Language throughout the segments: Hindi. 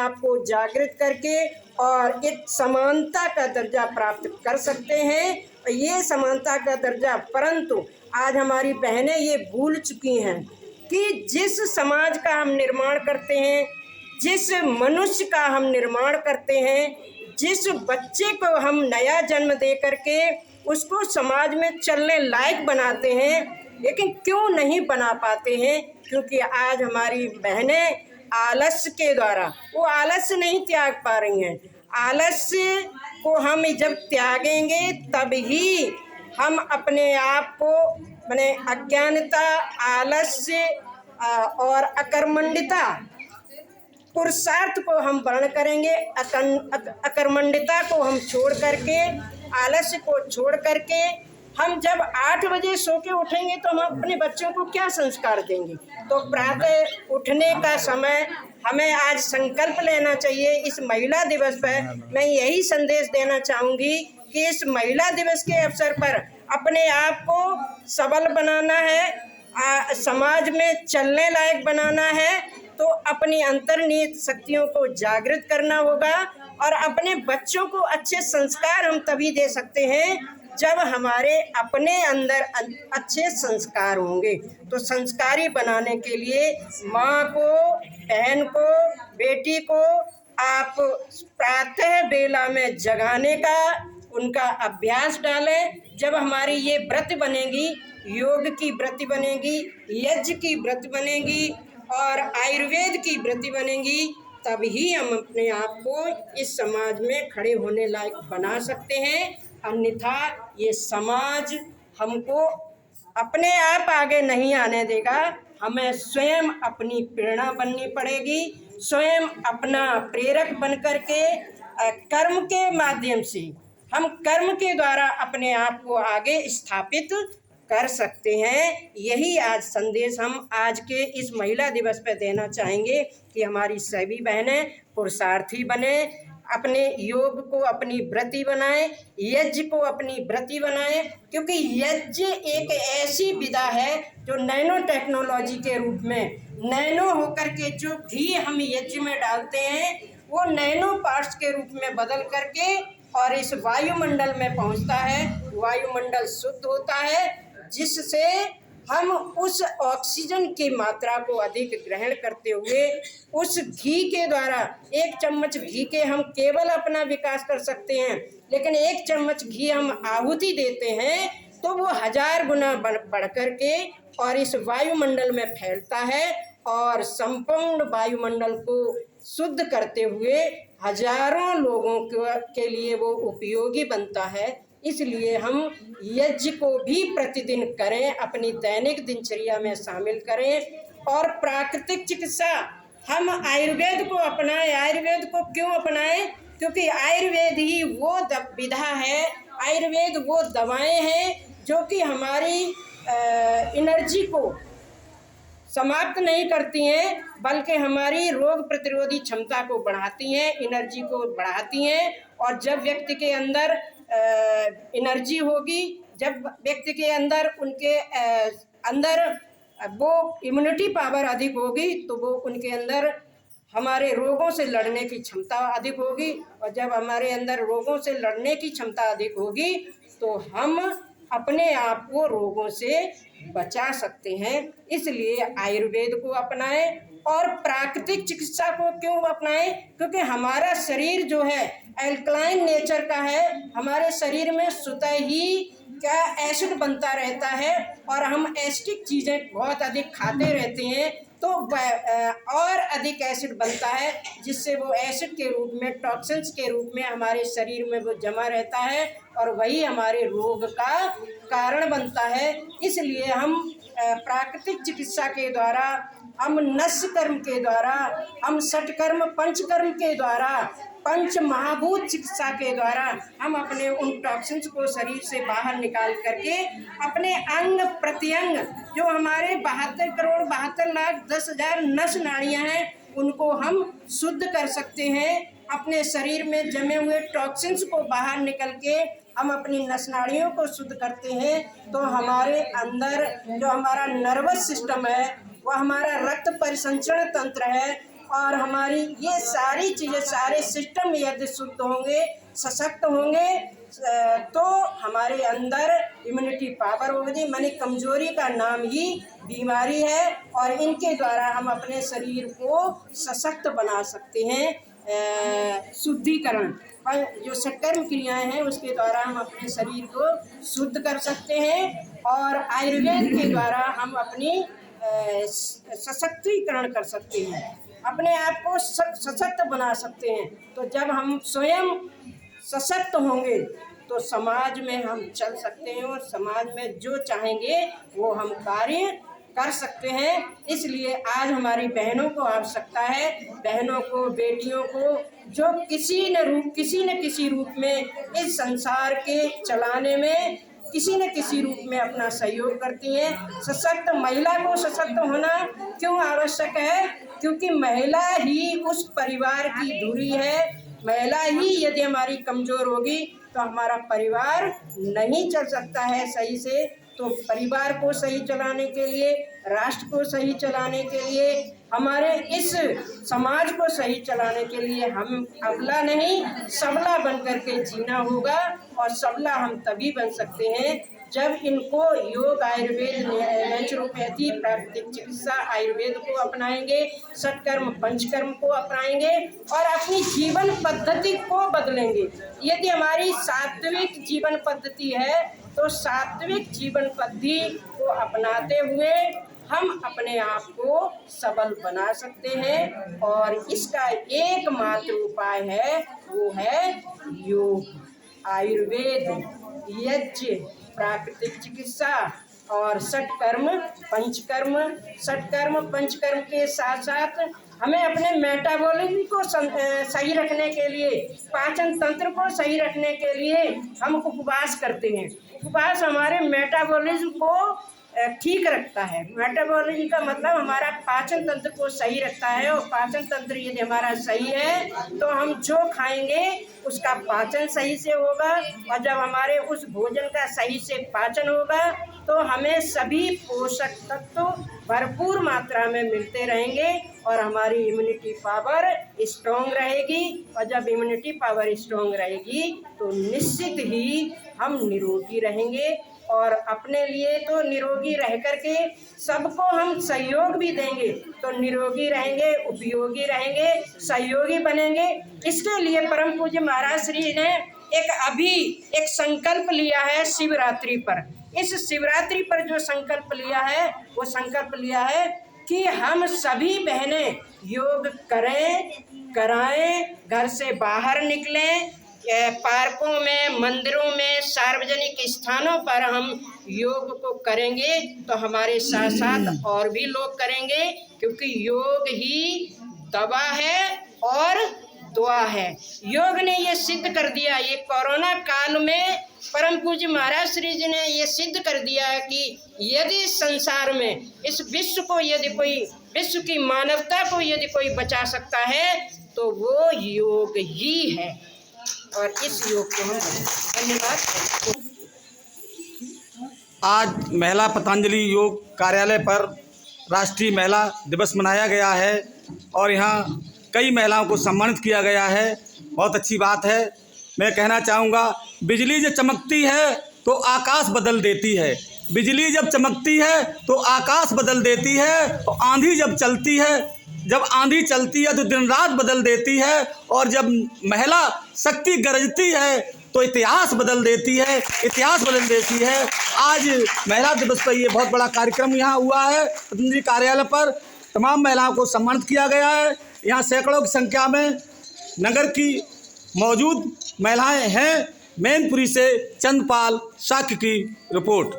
आप को जागृत करके और एक समानता का दर्जा प्राप्त कर सकते हैं। ये समानता का दर्जा, परंतु आज हमारी बहनें ये भूल चुकी हैं कि जिस समाज का हम निर्माण करते हैं, जिस मनुष्य का हम निर्माण करते हैं, जिस बच्चे को हम नया जन्म दे करके उसको समाज में चलने लायक बनाते हैं, लेकिन क्यों नहीं बना पाते हैं? क्योंकि आज हमारी बहनें आलस्य के द्वारा वो आलस्य नहीं त्याग पा रही हैं। आलस्य को हम जब त्यागेंगे तभी हम अपने आप को माने अज्ञानता, आलस्य और अकर्मण्यता, पुरुषार्थ को हम वर्ण करेंगे। अकर्मण्यता को हम छोड़ करके, आलस्य को छोड़ करके हम जब 8 बजे सो के उठेंगे तो हम अपने बच्चों को क्या संस्कार देंगे? तो प्रातः उठने का समय हमें आज संकल्प लेना चाहिए। इस महिला दिवस पर मैं यही संदेश देना चाहूँगी कि इस महिला दिवस के अवसर पर अपने आप को सबल बनाना है, समाज में चलने लायक बनाना है, तो अपनी अंतर्निहित शक्तियों को जागृत करना होगा। और अपने बच्चों को अच्छे संस्कार हम तभी दे सकते हैं जब हमारे अपने अंदर अच्छे संस्कार होंगे। तो संस्कारी बनाने के लिए माँ को, बहन को, बेटी को आप प्रातः बेला में जगाने का उनका अभ्यास डालें। जब हमारी ये व्रत बनेगी, योग की व्रत बनेगी, यज्ञ की व्रत बनेगी और आयुर्वेद की व्रत बनेगी, तभी हम अपने आप को इस समाज में खड़े होने लायक बना सकते हैं। अन्यथा ये समाज हमको अपने आप आगे नहीं आने देगा। हमें स्वयं अपनी प्रेरणा बननी पड़ेगी, स्वयं अपना प्रेरक बन करके कर्म के माध्यम से, हम कर्म के द्वारा अपने आप को आगे स्थापित कर सकते हैं। यही आज संदेश हम आज के इस महिला दिवस पर देना चाहेंगे कि हमारी सभी बहनें पुरुषार्थी बने, अपने योग को अपनी व्रति बनाएं, यज्ञ को अपनी व्रति बनाएं। क्योंकि यज्ञ एक ऐसी विधा है जो नैनो टेक्नोलॉजी के रूप में, नैनो होकर के जो घी हम यज्ञ में डालते हैं वो नैनो पार्ट्स के रूप में बदल करके और इस वायुमंडल में पहुंचता है। वायुमंडल शुद्ध होता है, जिससे हम उस ऑक्सीजन की मात्रा को अधिक ग्रहण करते हुए उस घी के द्वारा, 1 चम्मच घी के हम केवल अपना विकास कर सकते हैं, लेकिन 1 चम्मच घी हम आहुति देते हैं तो वो 1000 गुना बढ़ करके और इस वायुमंडल में फैलता है और संपूर्ण वायुमंडल को शुद्ध करते हुए हजारों लोगों के लिए वो उपयोगी बनता है। इसलिए हम यज्ञ को भी प्रतिदिन करें, अपनी दैनिक दिनचर्या में शामिल करें। और प्राकृतिक चिकित्सा, हम आयुर्वेद को अपनाएं। आयुर्वेद को क्यों अपनाएं? क्योंकि आयुर्वेद ही वो विधा है, आयुर्वेद वो दवाएं हैं जो कि हमारी एनर्जी को समाप्त नहीं करती हैं, बल्कि हमारी रोग प्रतिरोधी क्षमता को बढ़ाती हैं, एनर्जी को बढ़ाती हैं। और जब व्यक्ति के अंदर एनर्जी होगी, जब व्यक्ति के अंदर उनके अंदर वो इम्यूनिटी पावर अधिक होगी, तो वो उनके अंदर हमारे रोगों से लड़ने की क्षमता अधिक होगी। और जब हमारे अंदर रोगों से लड़ने की क्षमता अधिक होगी तो हम अपने आप को रोगों से बचा सकते हैं। इसलिए आयुर्वेद को अपनाएं। और प्राकृतिक चिकित्सा को क्यों अपनाएं? क्योंकि हमारा शरीर जो है एल्कलाइन नेचर का है, हमारे शरीर में स्वतः ही क्या एसिड बनता रहता है और हम एसिडिक चीज़ें बहुत अधिक खाते रहते हैं, तो और अधिक एसिड बनता है, जिससे वो एसिड के रूप में, टॉक्सिन्स के रूप में हमारे शरीर में वो जमा रहता है और वही हमारे रोग का कारण बनता है। इसलिए हम प्राकृतिक चिकित्सा के द्वारा, हम नस्य कर्म के द्वारा, हम षटकर्म पंचकर्म के द्वारा, पंच महाभूत चिकित्सा के द्वारा हम अपने उन टॉक्सिन्स को शरीर से बाहर निकाल करके अपने अंग प्रत्यंग, जो हमारे 72 करोड़ 72 लाख 10,000 नस नाड़ियाँ हैं, उनको हम शुद्ध कर सकते हैं। अपने शरीर में जमे हुए टॉक्सिन्स को बाहर निकल के हम अपनी नस नाड़ियों को शुद्ध करते हैं, तो हमारे अंदर जो हमारा नर्वस सिस्टम है, वह हमारा रक्त परिसंचरण तंत्र है, और हमारी ये सारी चीज़ें, सारे सिस्टम यदि शुद्ध होंगे, सशक्त होंगे, तो हमारे अंदर इम्यूनिटी पावर होगी। माने कमजोरी का नाम ही बीमारी है, और इनके द्वारा हम अपने शरीर को सशक्त बना सकते हैं। शुद्धिकरण जो सकर्म क्रियाएं हैं उसके द्वारा हम अपने शरीर को शुद्ध कर सकते हैं, और आयुर्वेद के द्वारा हम अपनी सशक्तिकरण कर सकते हैं, अपने आप को सशक्त बना सकते हैं। तो जब हम स्वयं सशक्त होंगे तो समाज में हम चल सकते हैं, और समाज में जो चाहेंगे वो हम कार्य कर सकते हैं। इसलिए आज हमारी बहनों को आवश्यकता है, बहनों को, बेटियों को, जो किसी न किसी रूप में इस संसार के चलाने में किसी न किसी रूप में अपना सहयोग करती हैं। सशक्त महिला को सशक्त होना क्यों आवश्यक है? क्योंकि महिला ही उस परिवार की धुरी है। महिला ही यदि हमारी कमज़ोर होगी तो हमारा परिवार नहीं चल सकता है सही से। तो परिवार को सही चलाने के लिए, राष्ट्र को सही चलाने के लिए, हमारे इस समाज को सही चलाने के लिए हम अबला नहीं सबला बन करके जीना होगा। और सबला हम तभी बन सकते हैं जब इनको योग, आयुर्वेद, नेचुरोपैथी, प्राकृतिक चिकित्सा, आयुर्वेद को अपनाएंगे, षटकर्म पंचकर्म को अपनाएंगे और अपनी जीवन पद्धति को बदलेंगे। यदि हमारी सात्विक जीवन पद्धति है तो सात्विक जीवन पद्धति को अपनाते हुए हम अपने आप को सबल बना सकते हैं। और इसका एकमात्र उपाय है, वो है योग, आयुर्वेद, यज्ञ, प्राकृतिक चिकित्सा और षटकर्म पंचकर्म। षटकर्म पंचकर्म के साथ साथ हमें अपने मेटाबॉलिज्म को सही रखने के लिए, पाचन तंत्र को सही रखने के लिए हम उपवास करते हैं। उपवास हमारे मेटाबॉलिज्म को ठीक रखता है। मेटाबॉलिज्म का मतलब हमारा पाचन तंत्र को सही रखता है, और पाचन तंत्र यदि हमारा सही है तो हम जो खाएंगे उसका पाचन सही से होगा, और जब हमारे उस भोजन का सही से पाचन होगा तो हमें सभी पोषक तत्व भरपूर मात्रा में मिलते रहेंगे और हमारी इम्यूनिटी पावर स्ट्रॉन्ग रहेगी। और जब इम्यूनिटी पावर स्ट्रॉन्ग रहेगी तो निश्चित ही हम निरोगी रहेंगे, और अपने लिए तो निरोगी रह करके सबको हम सहयोग भी देंगे तो निरोगी रहेंगे, उपयोगी रहेंगे, सहयोगी बनेंगे। इसके लिए परम पूज्य महाराज श्री ने एक संकल्प लिया है शिवरात्रि पर। इस शिवरात्रि पर जो संकल्प लिया है वो संकल्प लिया है कि हम सभी बहनें योग करें, कराएं, घर से बाहर निकलें, पार्कों में, मंदिरों में, सार्वजनिक स्थानों पर हम योग को करेंगे तो हमारे साथ साथ और भी लोग करेंगे, क्योंकि योग ही दवा है और दुआ है। योग ने ये सिद्ध कर दिया, ये कोरोना काल में परम पूज्य महाराज श्री जी ने ये सिद्ध कर दिया कि यदि संसार में इस विश्व को, यदि कोई विश्व की मानवता को यदि कोई बचा सकता है तो वो योग ही है। और इस योग को हम धन्यवाद। आज महिला पतंजलि योग कार्यालय पर राष्ट्रीय महिला दिवस मनाया गया है और यहाँ कई महिलाओं को सम्मानित किया गया है। बहुत अच्छी बात है। मैं कहना चाहूँगा, बिजली जब चमकती है तो आकाश बदल देती है, बिजली जब चमकती है तो आकाश बदल देती है, तो आंधी जब चलती है, जब आंधी चलती है तो दिन रात बदल देती है, और जब महिला शक्ति गरजती है तो इतिहास बदल देती है, इतिहास बदल देती है। आज महिला दिवस पर ये बहुत बड़ा कार्यक्रम यहाँ हुआ है। पतंजलि कार्यालय पर तमाम महिलाओं को सम्मानित किया गया है। यहाँ सैकड़ों की संख्या में नगर की मौजूद महिलाएं हैं। मैनपुरी से चंद्रपाल शाक्य की रिपोर्ट।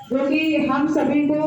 जो कि हम सभी को